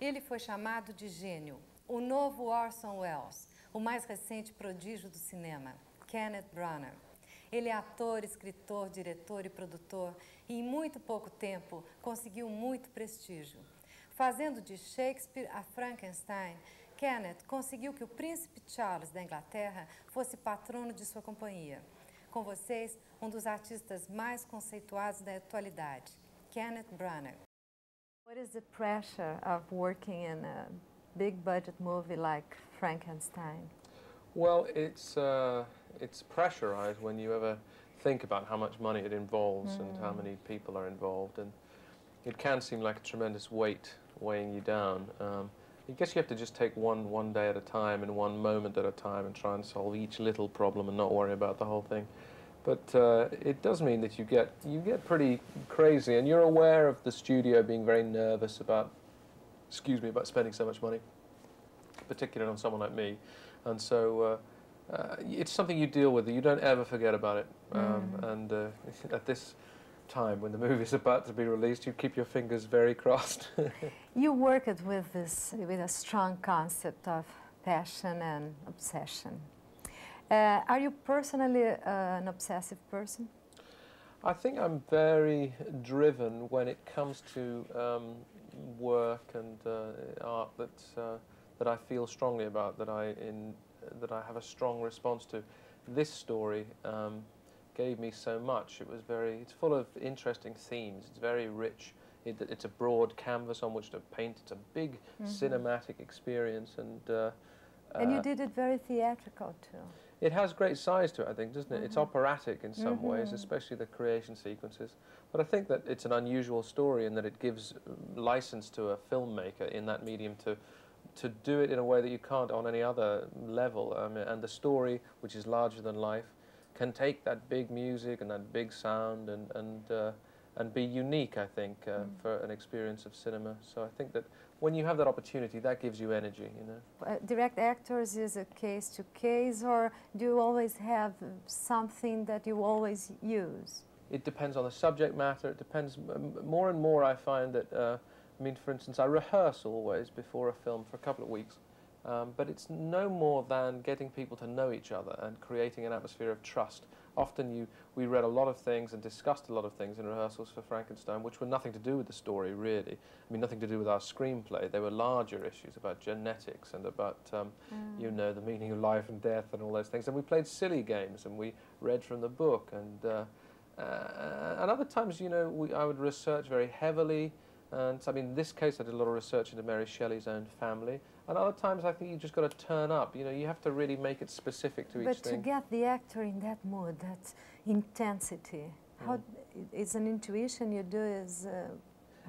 Ele foi chamado de gênio, o novo Orson Welles, o mais recente prodígio do cinema, Kenneth Branagh. Ele é ator, escritor, diretor e produtor e em muito pouco tempo conseguiu muito prestígio. Fazendo de Shakespeare a Frankenstein, Kenneth conseguiu que o príncipe Charles da Inglaterra fosse patrono de sua companhia. Com vocês, um dos artistas mais conceituados da atualidade, Kenneth Branagh. What is the pressure of working in a big budget movie like Frankenstein? Well, it's pressurized when you ever think about how much money it involves and how many people are involved, and it can seem like a tremendous weight weighing you down. I guess you have to just take one day at a time and one moment at a time and try and solve each little problem and not worry about the whole thing. But it does mean that you get pretty crazy, and you're aware of the studio being very nervous about, about spending so much money, particularly on someone like me. And so it's something you deal with. You don't ever forget about it. And at this time, when the movie is about to be released, you keep your fingers very crossed. You worked with a strong concept of passion and obsession. Are you personally an obsessive person? I think I'm very driven when it comes to work and art that I feel strongly about, that I have a strong response to. This story gave me so much. It's full of interesting themes. It's very rich. It's a broad canvas on which to paint. It's a big cinematic experience, and you did it very theatrical too. It has great size to it, I think, doesn't it? It's operatic in some ways, especially the creation sequences. But I think that it's an unusual story in that it gives license to a filmmaker in that medium to do it in a way that you can't on any other level. And the story, which is larger than life, can take that big music and that big sound and be unique, I think, for an experience of cinema. So I think that when you have that opportunity, that gives you energy, you know. Direct actors is a case to case, or do you always have something that you always use? It depends on the subject matter. It depends. More and more I find that, I mean, for instance, I rehearse always before a film for a couple of weeks, but it's no more than getting people to know each other and creating an atmosphere of trust. Often we read a lot of things and discussed a lot of things in rehearsals for Frankenstein, which were nothing to do with the story, really. I mean, nothing to do with our screenplay. They were larger issues about genetics and about, you know, the meaning of life and death and all those things. And we played silly games and we read from the book. And other times, you know, I would research very heavily. And so, I mean, in this case, I did a lot of research into Mary Shelley's own family. And other times, I think you just got to turn up. You know, you have to really make it specific to each thing. But to get the actor in that mood, that intensity, how it's an intuition you do is.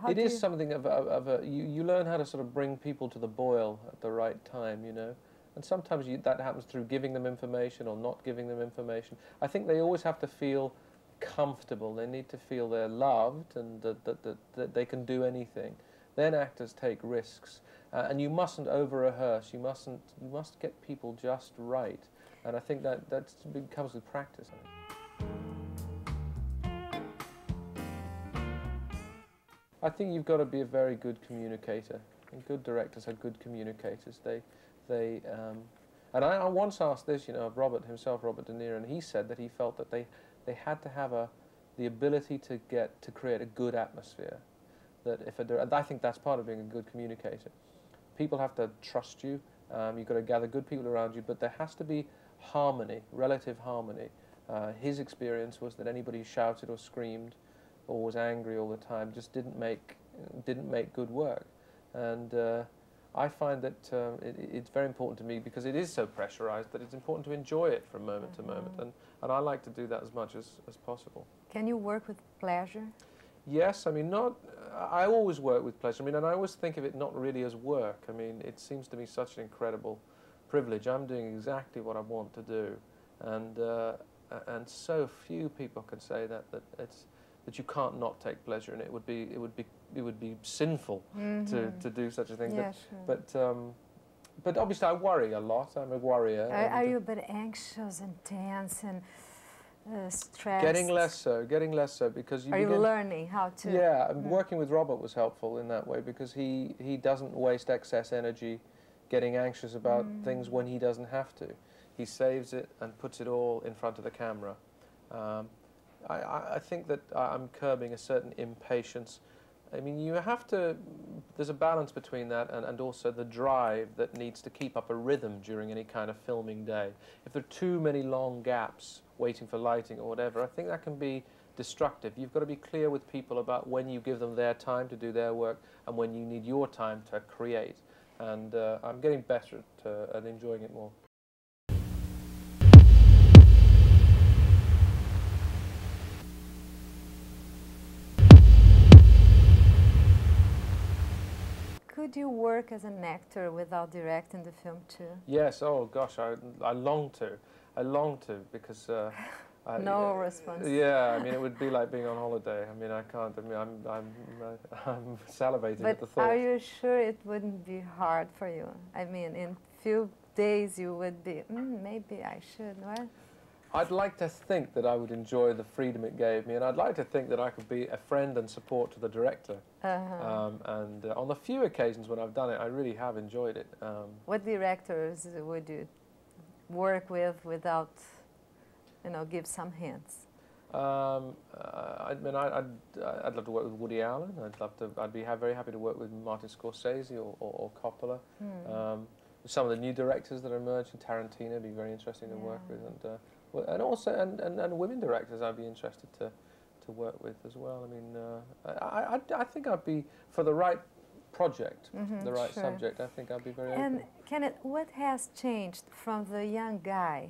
It is something of a you learn how to sort of bring people to the boil at the right time, you know. And sometimes that happens through giving them information or not giving them information. I think they always have to feel comfortable. They need to feel they're loved and that they can do anything. Then actors take risks, and you mustn't over-rehearse. You must get people just right, and I think that comes with practice. I think you've got to be a very good communicator, and good directors are good communicators. And I once asked this, you know, of Robert De Niro, and he said that he felt that they had to have the ability to create a good atmosphere. That I think that's part of being a good communicator. People have to trust you. You've got to gather good people around you, but there has to be harmony, relative harmony. His experience was that anybody who shouted or screamed or was angry all the time just didn't make good work. And I find that it's very important to me, because it is so pressurized, that it's important to enjoy it from moment to moment, and I like to do that as much as possible. Can you work with pleasure? Yes, I mean, I always work with pleasure. I mean, and I always think of it not really as work. I mean, it seems to me such an incredible privilege. I'm doing exactly what I want to do, and so few people can say that you can't not take pleasure, and it would be sinful to do such a thing. Yeah, but obviously I worry a lot. I'm a worrier. Are you a bit anxious and tense and stressed? Getting less so, because you Are begin... you learning how to? Yeah, working with Robert was helpful in that way, because he doesn't waste excess energy getting anxious about things when he doesn't have to. He saves it and puts it all in front of the camera. I think that I'm curbing a certain impatience. I mean, you have to, there's a balance between that and also the drive that needs to keep up a rhythm during any kind of filming day. If there are too many long gaps waiting for lighting or whatever, I think that can be destructive. You've got to be clear with people about when you give them their time to do their work and when you need your time to create. And I'm getting better at enjoying it more. Could you work as an actor without directing the film too? Yes, oh gosh, I long to. I long to, because... no response. Yeah, I mean, it would be like being on holiday. I mean, I can't, I mean, I'm salivating at the thought. But are you sure it wouldn't be hard for you? I mean, in few days you would be, maybe I should, what? I'd like to think that I would enjoy the freedom it gave me, and I'd like to think that I could be a friend and support to the director. And on the few occasions when I've done it, I really have enjoyed it. What directors would you work with without, you know, give some hints? I mean, I'd love to work with Woody Allen. I'd be very happy to work with Martin Scorsese or Coppola. Some of the new directors that are emerging, Tarantino, would be very interesting to work with, and also and women directors I'd be interested to work with as well. I mean, I think I'd be, for the right project, the right subject, I think I'd be very open. And Kenneth, what has changed from the young guy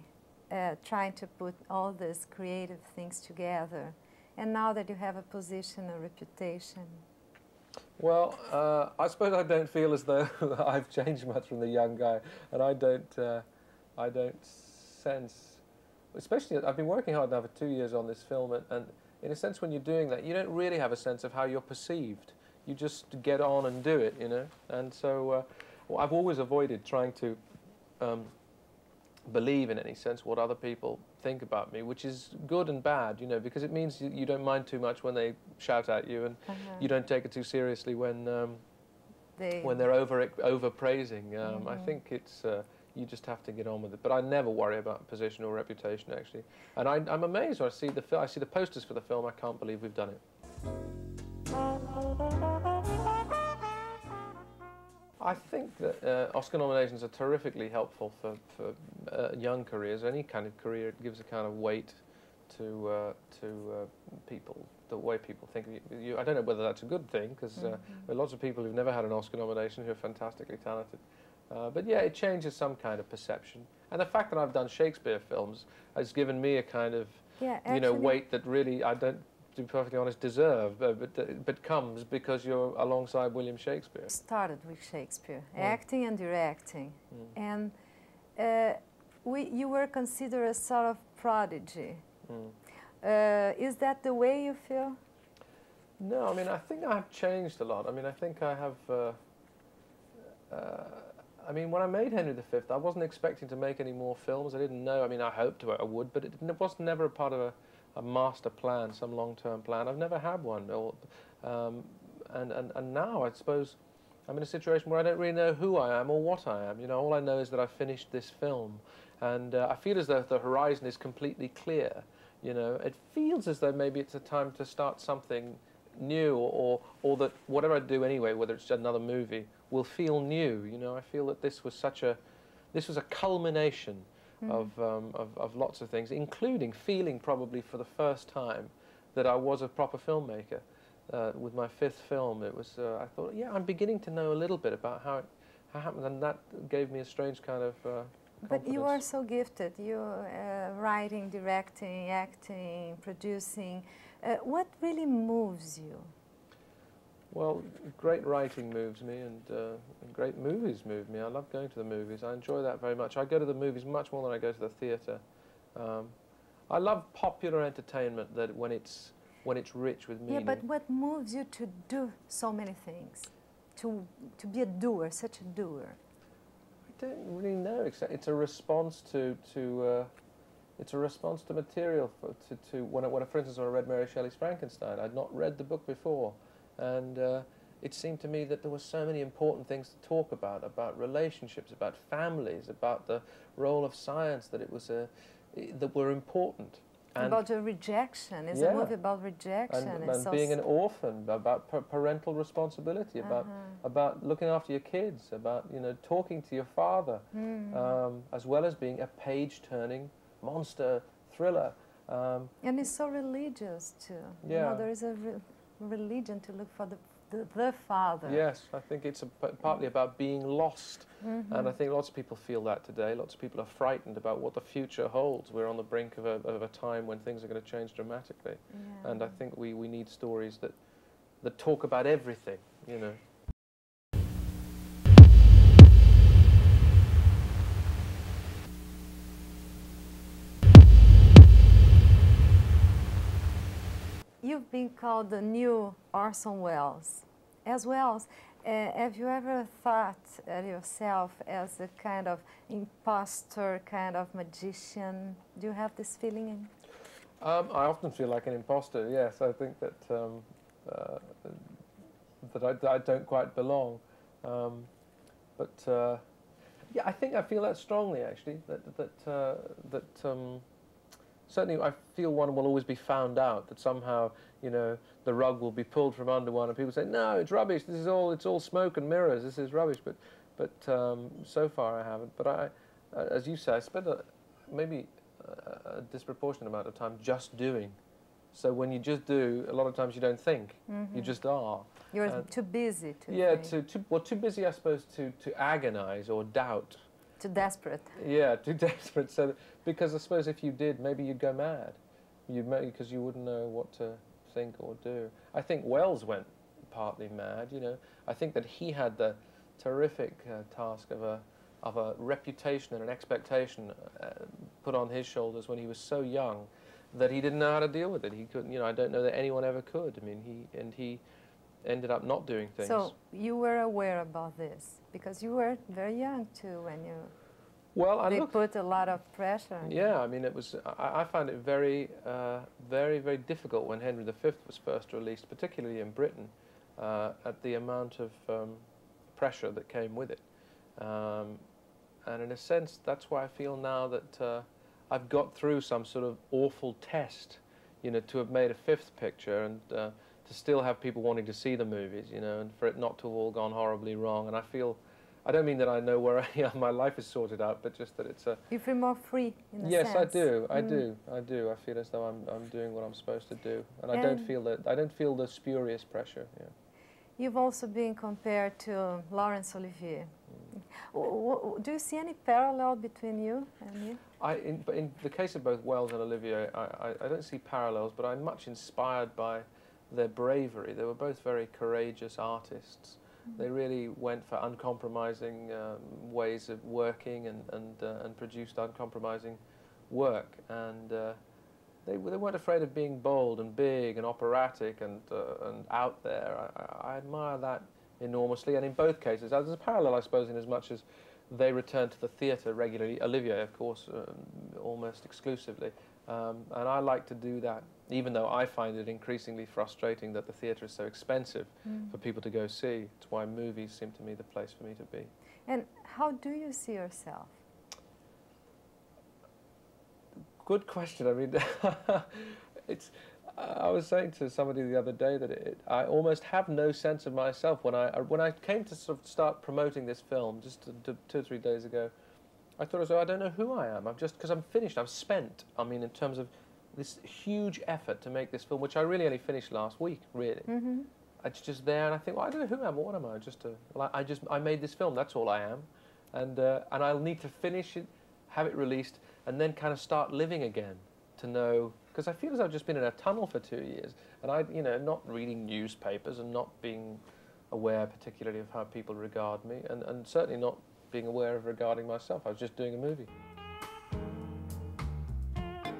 trying to put all these creative things together, and now that you have a position, a reputation? Well, I suppose I don't feel as though I've changed much from the young guy, and I don't sense, especially, I've been working hard now for 2 years on this film, and in a sense when you're doing that, you don't really have a sense of how you're perceived. You just get on and do it, you know, and so well, I've always avoided trying to believe in any sense what other people think about me, which is good and bad, you know, because it means you don't mind too much when they shout at you, and you don't take it too seriously when they're over praising. I think it's you just have to get on with it. But I never worry about position or reputation, actually. And I'm amazed when I see the posters for the film. I can't believe we've done it. I think that Oscar nominations are terrifically helpful for young careers. Any kind of career, it gives a kind of weight to people, the way people think of you. I don't know whether that's a good thing, because there are lots of people who've never had an Oscar nomination who are fantastically talented. But yeah, it changes some kind of perception. And the fact that I've done Shakespeare films has given me a kind of, you know, weight that really I don't, to be perfectly honest, deserve, but comes because you're alongside William Shakespeare. Started with Shakespeare, acting and directing, and you were considered a sort of prodigy. Is that the way you feel? No, I mean, I think I've changed a lot. I mean, I think I have. I mean, when I made Henry V, I wasn't expecting to make any more films. I didn't know. I mean, I hoped I would, but it was never a part of a master plan, some long-term plan. I've never had one. And now, I suppose, I'm in a situation where I don't really know who I am or what I am. You know, all I know is that I've finished this film, and I feel as though the horizon is completely clear. You know, it feels as though maybe it's a time to start something new, or that whatever I do anyway, whether it's another movie, will feel new. You know, I feel that this was a culmination of lots of things, including feeling probably for the first time that I was a proper filmmaker. With my 5th film, it was, I thought, yeah, I'm beginning to know a little bit about how it happened, and that gave me a strange kind of confidence. But you are so gifted. You're writing, directing, acting, producing. What really moves you? Well, great writing moves me, and great movies move me. I love going to the movies. I enjoy that very much. I go to the movies much more than I go to the theatre. I love popular entertainment that when it's rich with meaning. Yeah, but what moves you to do so many things? To be a doer, such a doer? I don't really know. It's a response to it's a response to material, for instance, when I read Mary Shelley's Frankenstein. I'd not read the book before, and it seemed to me that there were so many important things to talk about relationships, about families, about the role of science, that that were important. And about your rejection. It's a movie about rejection. And so being an orphan, about parental responsibility, about looking after your kids, about, you know, talking to your father, as well as being a page-turning monster thriller. And it's so religious too. Yeah. You know, there is a religion to look for the father. Yes, I think it's partly about being lost, and I think lots of people feel that today. Lots of people are frightened about what the future holds. We're on the brink of a time when things are going to change dramatically, and I think we need stories that talk about everything, you know. You've been called the new Orson Welles. As well, have you ever thought of yourself as a kind of imposter, kind of magician? Do you have this feeling? I often feel like an imposter, yes. I think that that I don't quite belong. Yeah, I think I feel that strongly, actually, certainly I feel one will always be found out, that somehow, you know, the rug will be pulled from under one and people say, no, it's rubbish, it's all smoke and mirrors, this is rubbish, but so far I haven't. But as you say, I spend maybe a disproportionate amount of time just doing. So when you just do, a lot of times you don't think, you just are. You're too busy to think. Too busy, I suppose, to agonize or doubt. Too desperate. Yeah, too desperate. So, because I suppose if you did, maybe you'd go mad. Because you wouldn't know what to think or do. I think Wells went partly mad. You know, I think that he had the terrific task of a reputation and an expectation put on his shoulders when he was so young that he didn't know how to deal with it. He couldn't. You know, I don't know that anyone ever could. I mean, he ended up not doing things. So you were aware about this because you were very young too when you. Well, they put a lot of pressure on you. Yeah, I mean, it was. I found it very, very difficult when Henry V was first released, particularly in Britain, at the amount of pressure that came with it. And in a sense, that's why I feel now that I've got through some sort of awful test, you know, to have made a fifth picture and to still have people wanting to see the movies, you know, and for it not to have all gone horribly wrong. And I feel, I don't mean that I know where my life is sorted out, but just that it's a... You feel more free in a sense. Yes, I do. I feel as though I'm doing what I'm supposed to do, and I don't feel the spurious pressure. Yeah. You've also been compared to Laurence Olivier. Do you see any parallel between you and you? In the case of both Wells and Olivier, I don't see parallels, but I'm much inspired by their bravery. They were both very courageous artists. They really went for uncompromising ways of working and produced uncompromising work. And they weren't afraid of being bold and big and operatic and out there. I admire that enormously. And in both cases, there's a parallel, I suppose, in as much as they return to the theatre regularly. Olivier, of course, almost exclusively. And I like to do that, even though I find it increasingly frustrating that the theatre is so expensive for people to go see. It's why movies seem to me the place for me to be. And how do you see yourself? Good question. I mean, I was saying to somebody the other day that I almost have no sense of myself. When I came to sort of start promoting this film just 2 or 3 days ago, I thought as though I don't know who I am. I'm just, because I'm finished, I'm spent. I mean, in terms of this huge effort to make this film, which I really only finished last week, really. It's just there, and I think, well, I don't know who I am. What am I? I made this film. That's all I am, and I'll need to finish it, have it released, and then kind of start living again to know. Because I feel as though I've just been in a tunnel for 2 years, and you know, not reading newspapers and not being aware particularly of how people regard me, and certainly not being aware of regarding myself. I was just doing a movie. And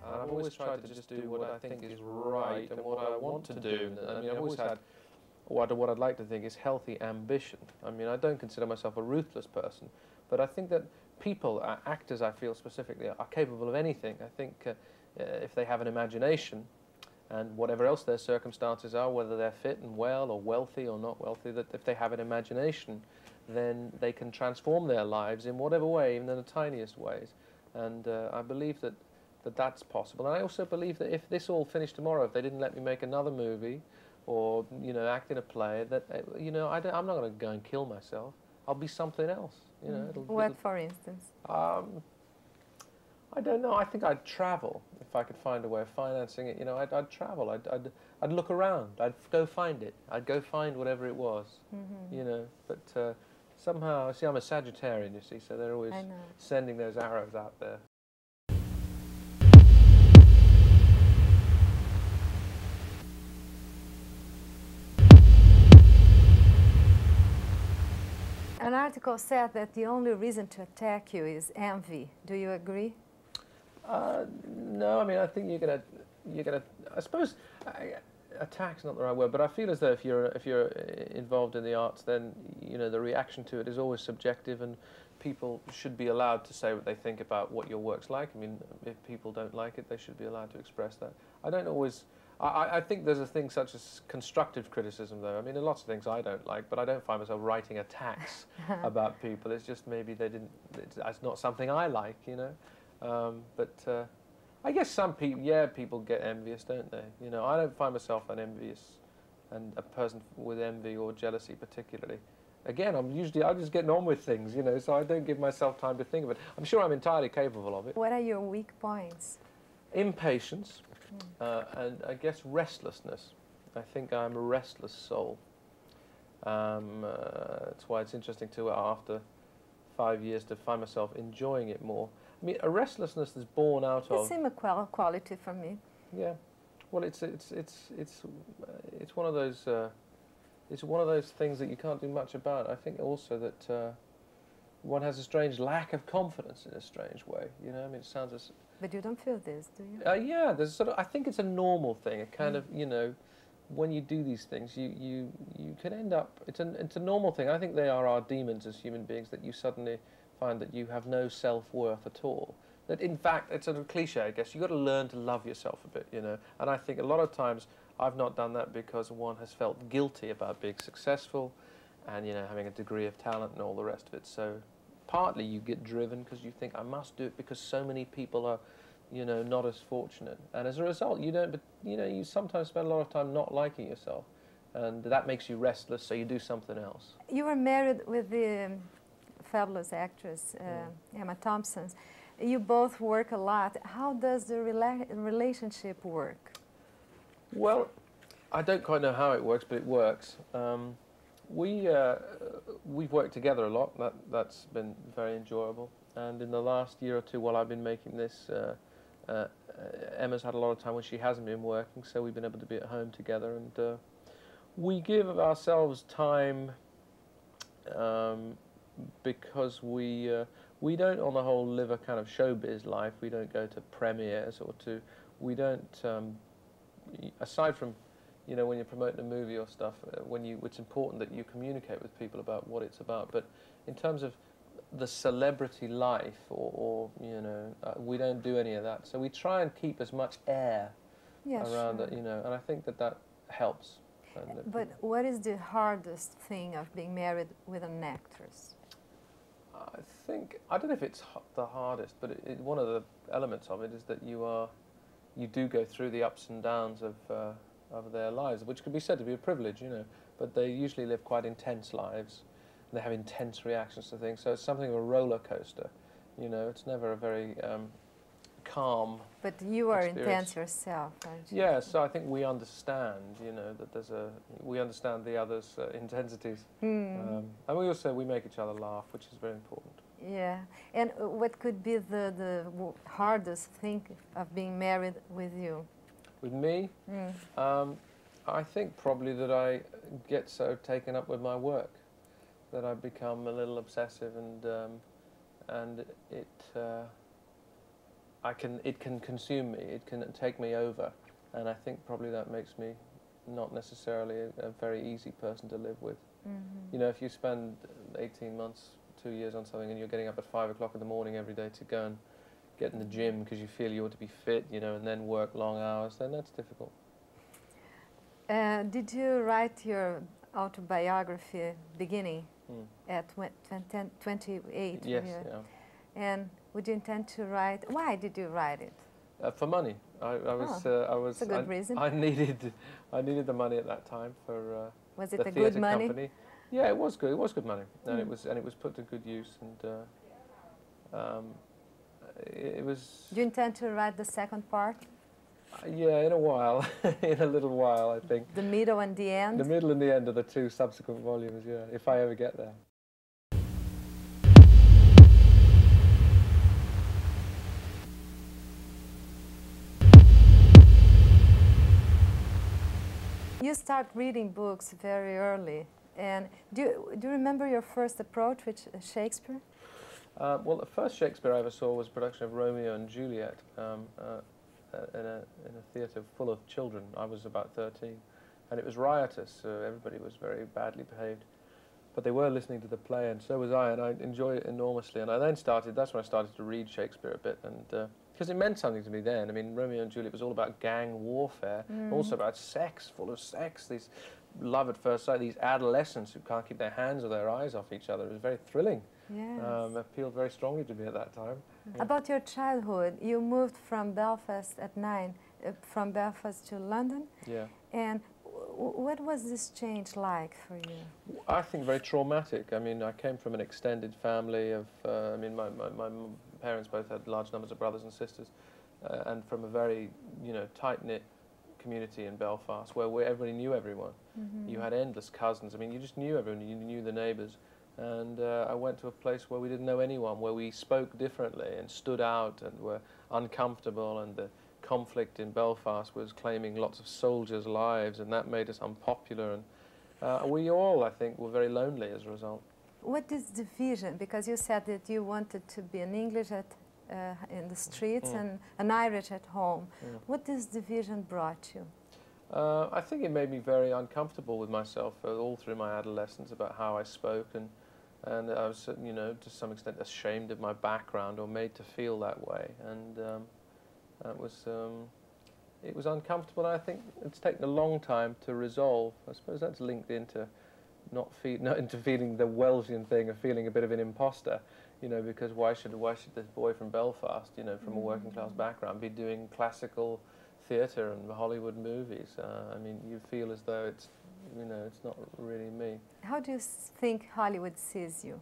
I've always tried to just do what I think is right and what I want to do. I mean, I've always had what I'd like to think is healthy ambition. I mean, I don't consider myself a ruthless person, but I think that people, actors, I feel specifically, are capable of anything. I think if they have an imagination, and whatever else their circumstances are, whether they're fit and well or wealthy or not wealthy, that if they have an imagination, then they can transform their lives in whatever way, even in the tiniest ways. And I believe that that's possible. And I also believe that if this all finished tomorrow, if they didn't let me make another movie or, you know, act in a play, that, you know, I'm not going to go and kill myself. I'll be something else. You know, What, for instance? I don't know. I think I'd travel if I could find a way of financing it. You know, I'd travel. I'd look around. I'd go find it. I'd go find whatever it was. You know, but somehow, see, I'm a Sagittarian, you see, so they're always sending those arrows out there. An article said that the only reason to attack you is envy. Do you agree? No, I mean, I think you're gonna. I suppose attack's not the right word, but I feel as though if you're involved in the arts, then you know the reaction to it is always subjective, and people should be allowed to say what they think about what your work's like. I mean, if people don't like it, they should be allowed to express that. I don't always. I think there's a thing such as constructive criticism, though. I mean, there are lots of things I don't like, but I don't find myself writing attacks about people. It's just maybe they didn't. It's not something I like, you know. But I guess some people, people get envious, don't they? You know, I don't find myself an envious and a person with envy or jealousy particularly. Again, I just getting on with things, you know, so I don't give myself time to think of it. I'm sure I'm entirely capable of it. What are your weak points? Impatience. And I guess restlessness. I think I'm a restless soul. That's why it's interesting to, after 5 years, to find myself enjoying it more. I mean, a restlessness that's born out of... It's a quality for me. Yeah. Well, it's one of those things that you can't do much about. I think also that one has a strange lack of confidence in a strange way. You know, I mean, it sounds as... But you don't feel this, do you? Yeah, there's sort of. I think it's a normal thing. A kind of, you know, when you do these things, you can end up. It's a normal thing. I think they are our demons as human beings. That you suddenly find that you have no self-worth at all. That in fact, it's a cliche, I guess. You've got to learn to love yourself a bit, you know. And I think a lot of times I've not done that because one has felt guilty about being successful, and you know, having a degree of talent and all the rest of it. So. Partly you get driven because you think I must do it because so many people are, you know, not as fortunate, and as a result you don't. But you know, you sometimes spend a lot of time not liking yourself, and that makes you restless. So you do something else. You were married with the fabulous actress Emma Thompson. You both work a lot. How does the relationship work? Well, I don't quite know how it works, but it works. We've worked together a lot. That's been very enjoyable. And in the last year or two, while I've been making this, Emma's had a lot of time when she hasn't been working, so we've been able to be at home together. And we give ourselves time because we don't, on the whole, live a kind of showbiz life. We don't go to premieres or to. We don't. Aside from. You know, when you're promoting a movie or stuff, it's important that you communicate with people about what it's about. But in terms of the celebrity life, or you know, we don't do any of that. So we try and keep as much air around it, you know. And I think that helps. But what is the hardest thing of being married with an actress? I don't know if it's the hardest, but one of the elements of it is that you do go through the ups and downs of their lives, which could be said to be a privilege, you know, but they usually live quite intense lives, and they have intense reactions to things, so it's something of a roller coaster, you know, it's never a very calm But you are experience. intense yourself, aren't you? Yeah, so I think we understand, you know, that we understand the other's intensities, and we make each other laugh, which is very important. Yeah, and what could be the hardest thing of being married with you? With me, I think probably that I get so taken up with my work that I become a little obsessive, and it can consume me. It can take me over, and I think probably that makes me not necessarily a very easy person to live with. You know, if you spend 18 months, 2 years on something and you're getting up at 5 o'clock in the morning every day to go and get in the gym because you feel you ought to be fit, you know, and then work long hours, then that's difficult. Did you write your autobiography beginning at 28? Yes, yeah. yeah. And would you intend to write? Why did you write it? For money. I was. That's a good reason. I needed the money at that time for was it the a theatre good money? company. Yeah, it was good. It was good money, and it was put to good use. And it was. Do you intend to write the second part? Yeah, in a while, in a little while, I think. The middle and the end? The middle and the end of the 2 subsequent volumes, yeah, if I ever get there. You start reading books very early, and do you remember your first approach with Shakespeare? Well, the first Shakespeare I ever saw was a production of Romeo and Juliet. In a theatre full of children. I was about 13, and it was riotous, so everybody was very badly behaved. But they were listening to the play, and so was I, and I enjoyed it enormously. And I then that's when I started to read Shakespeare a bit, and because it meant something to me then. I mean, Romeo and Juliet was all about gang warfare, also about sex, full of sex, these love at first sight, these adolescents who can't keep their hands or their eyes off each other. It was very thrilling. Yes. Appealed very strongly to me at that time. Yeah. About your childhood, you moved from Belfast at 9, from Belfast to London. Yeah. And what was this change like for you? I think very traumatic. I mean, I came from an extended family of, I mean, my parents both had large numbers of brothers and sisters, and from a very, you know, tight-knit community in Belfast where everybody knew everyone. You had endless cousins. I mean, you just knew everyone. You knew the neighbours. And I went to a place where we didn't know anyone, where we spoke differently and stood out and were uncomfortable, and the conflict in Belfast was claiming lots of soldiers' lives, and that made us unpopular, and we all, I think, were very lonely as a result. What is the vision? Because you said that you wanted to be an English in the streets and an Irish at home. What does the vision brought you? I think it made me very uncomfortable with myself all through my adolescence about how I spoke, and I was, you know, to some extent ashamed of my background or made to feel that way, and it was uncomfortable. And I think it's taken a long time to resolve. I suppose that's linked into not into feeling the Wellesian thing of feeling a bit of an imposter, you know, because why should this boy from Belfast, you know, from a working class background, be doing classical theatre and Hollywood movies? I mean, you feel as though it's, you know, it's not really me. How do you think Hollywood sees you?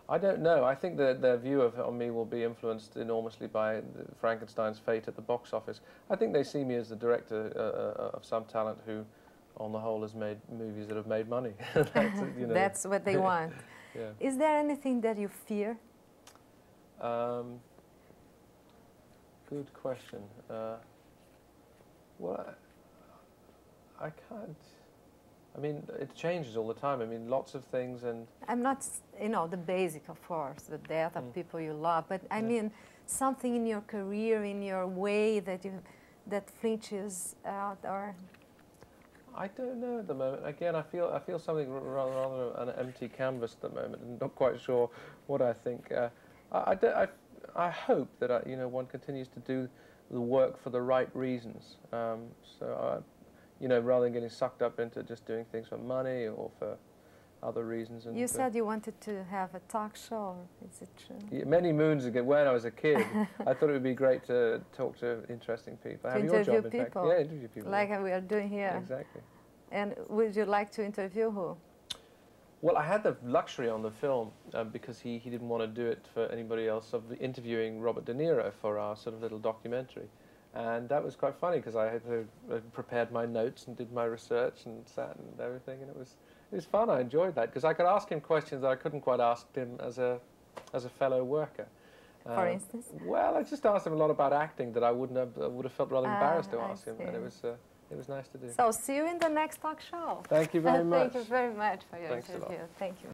I don't know. I think that their view of me will be influenced enormously by Frankenstein's fate at the box office. I think they see me as the director of some talent who, on the whole, has made movies that have made money. That's, you know. That's what they want. Yeah. Is there anything that you fear? Good question. Well, I can't. I mean, it changes all the time. I mean, lots of things, and I'm not, you know, the basic, of course, the death of people you love, but I mean, something in your career, in your way that flinches out, or. I don't know at the moment. Again, I feel something rather an empty canvas at the moment, and not quite sure what I think. I hope that you know, one continues to do the work for the right reasons. You know, rather than getting sucked up into just doing things for money or for other reasons. And you said you wanted to have a talk show. Is it true? Yeah, many moons ago, when I was a kid, I thought it would be great to talk to interesting people. To interview people. Yeah, interview people. Like we are doing here. Exactly. And would you like to interview who? Well, I had the luxury on the film, because he didn't want to do it for anybody else, of interviewing Robert De Niro for our sort of little documentary. And that was quite funny, because I had prepared my notes and did my research and sat and everything, and it was fun. I enjoyed that, because I could ask him questions that I couldn't quite ask him as a fellow worker. For instance? Well, I just asked him a lot about acting that I would have felt rather embarrassed to ask him, and it was nice to do. So see you in the next talk show. Thank you very much. Thank you very much for your interview. Thank you.